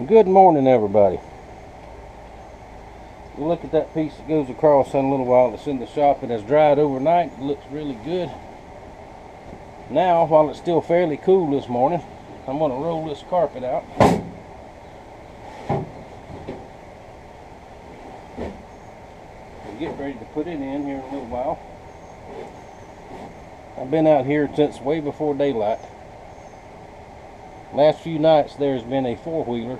Good morning, everybody. Look at that piece that goes across in a little while. It's in the shop. It has dried overnight. It looks really good. Now, while it's still fairly cool this morning, I'm going to roll this carpet out. We'll get ready to put it in here in a little while. I've been out here since way before daylight. Last few nights there's been a four-wheeler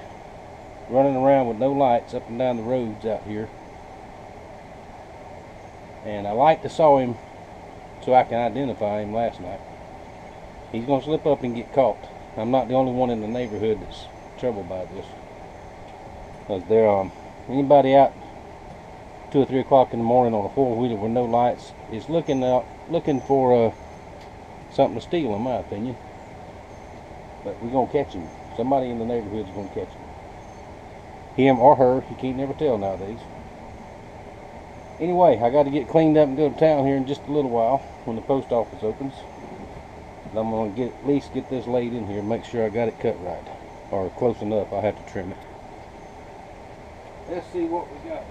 running around with no lights up and down the roads out here. And I like to saw him so I can identify him last night. He's going to slip up and get caught. I'm not the only one in the neighborhood that's troubled by this. Because there, anybody out 2 or 3 o'clock in the morning on a four-wheeler with no lights is looking for something to steal, in my opinion. But we're going to catch him. Somebody in the neighborhood is going to catch him. Him or her, you can't never tell nowadays. Anyway, I got to get cleaned up and go to town here in just a little while when the post office opens. And I'm going to at least get this laid in here and make sure I got it cut right. Or close enough. I'll have to trim it. Let's see what we got.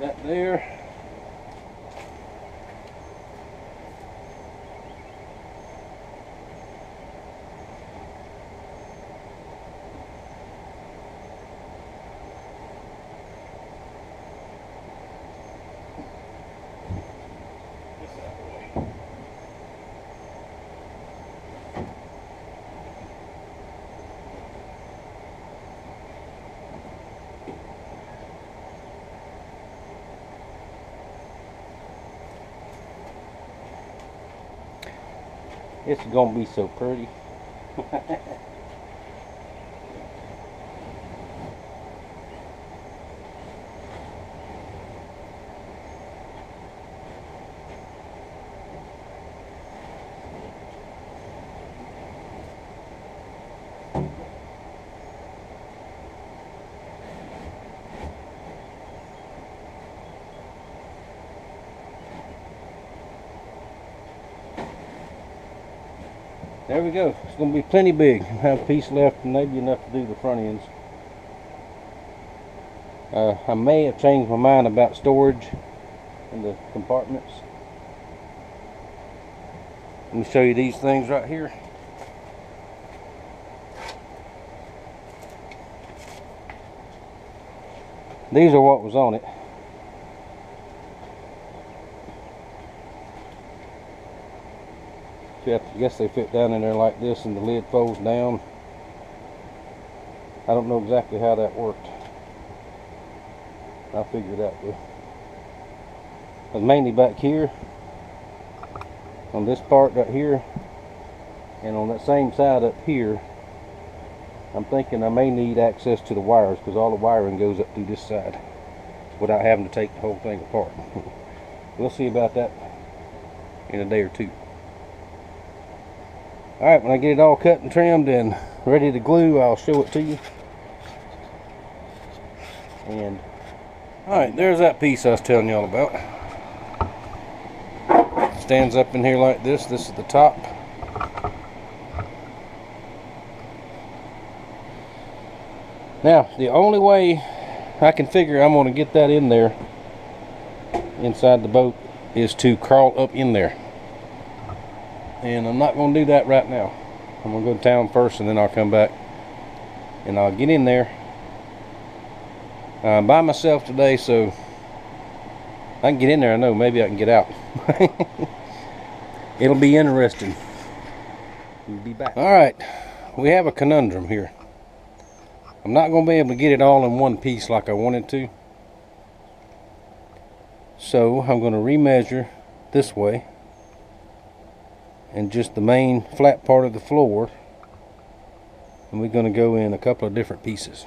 That there. It's gonna be so pretty. There we go. It's going to be plenty big. I have a piece left and maybe enough to do the front ends. I may have changed my mind about storage in the compartments. Let me show you these things right here. These are what was on it. I guess they fit down in there like this and the lid folds down. I don't know exactly how that worked. I'll figure it out though. But mainly back here on this part right here and on that same side up here, I'm thinking I may need access to the wires because all the wiring goes up through this side without having to take the whole thing apart. We'll see about that in a day or two. Alright, when I get it all cut and trimmed and ready to glue, I'll show it to you. And alright, there's that piece I was telling y'all about. It stands up in here like this. This is the top. Now, the only way I can figure I'm going to get that in there inside the boat is to crawl up in there. And I'm not going to do that right now. I'm going to go to town first and then I'll come back and I'll get in there. I'm by myself today, so I can get in there. I know maybe I can get out. It'll be interesting. We'll be back. Alright, we have a conundrum here. I'm not going to be able to get it all in one piece like I wanted to. So I'm going to remeasure this way. And just the main flat part of the floor, and we're going to go in a couple of different pieces,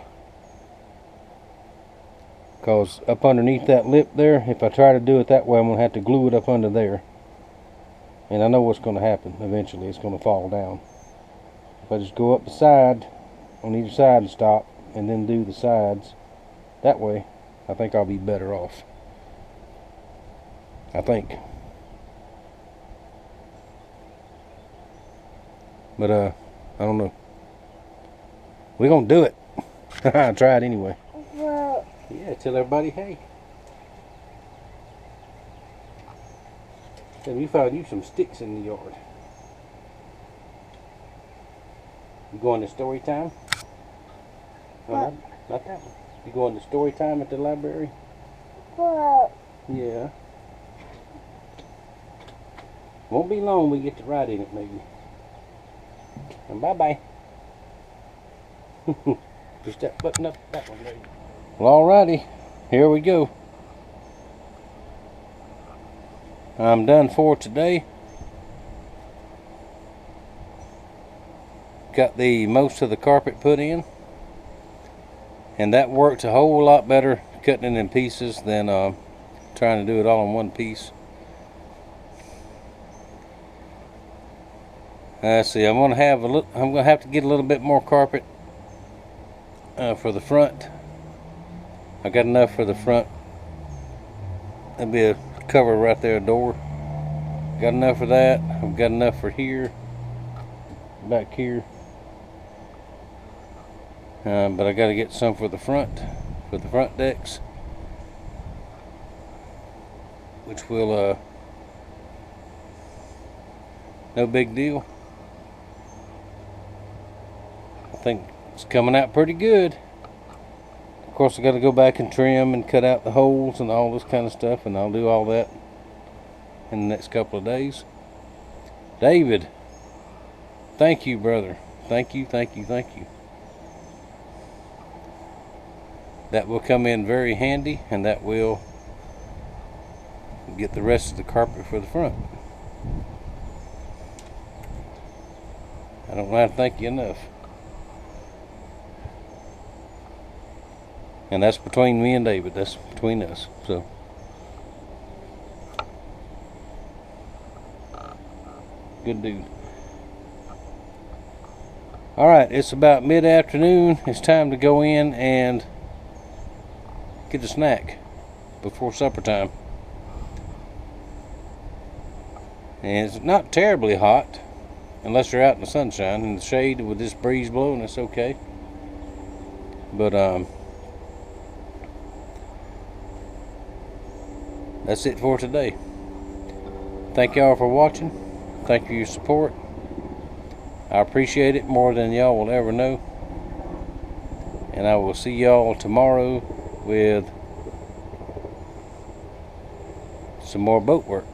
because up underneath that lip there, if I try to do it that way, I'm going to have to glue it up under there, and I know what's going to happen eventually. It's going to fall down. If I just go up the side on either side and stop and then do the sides that way, I think I'll be better off. I think. But I don't know. We're gonna do it. I tried anyway. Well, Yeah, tell everybody hey. Said we found you some sticks in the yard. You going to story time? No, What? not that one. You going to story time at the library? well, Yeah. Won't be long we get to ride in it maybe. And bye-bye. Push that button up that one, baby. Well, alrighty. Here we go. I'm done for today. Got the most of the carpet put in. And that worked a whole lot better cutting it in pieces than trying to do it all in one piece. Let's see, I'm gonna have to get a little bit more carpet for the front. I got enough for the front. There'll be a cover right there, a door. Got enough for that. I've got enough for here, back here. But I got to get some for the front decks, which will no big deal. I think it's coming out pretty good. Of course, I got to go back and trim and cut out the holes and all this kind of stuff, and I'll do all that in the next couple of days. David, thank you, brother. Thank you. That will come in very handy, and that will get the rest of the carpet for the front. I don't know how to thank you enough. And that's between me and David. That's between us. So good dude. Alright, it's about mid-afternoon. It's time to go in and get a snack before supper time. And it's not terribly hot unless you're out in the sunshine. In the shade with this breeze blowing, it's okay. But that's it for today. Thank y'all for watching. Thank you for your support. I appreciate it more than y'all will ever know. And I will see y'all tomorrow with some more boat work.